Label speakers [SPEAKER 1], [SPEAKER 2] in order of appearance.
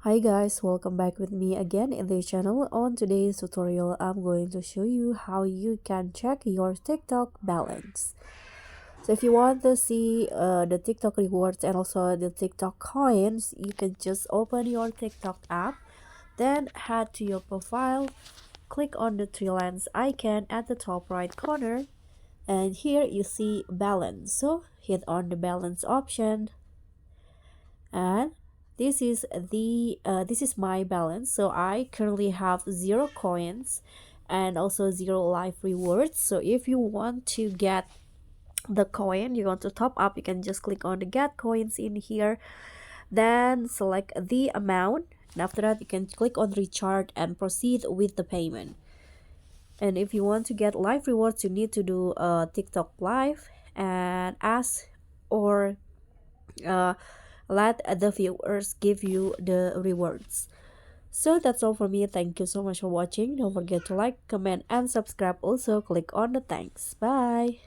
[SPEAKER 1] Hi guys, welcome back with me again in this channel. On today's tutorial, I'm going to show you how you can check your TikTok balance. So if you want to see the TikTok rewards and also the TikTok coins, you can just open your TikTok app, then head to your profile, click on the three lines icon at the top right corner, and here you see balance. So hit on the balance option, and this is my balance. So I currently have 0 coins and also 0 life rewards. So if you want to get the coin, you want to top up, you can just click on the get coins in here, then select the amount, and after that you can click on recharge and proceed with the payment. And if you want to get live rewards, you need to do a TikTok live and ask or uh, let the viewers give you the rewards. So that's all for me. Thank you so much for watching. Don't forget to like, comment, and subscribe. Also, click on the thanks. Bye.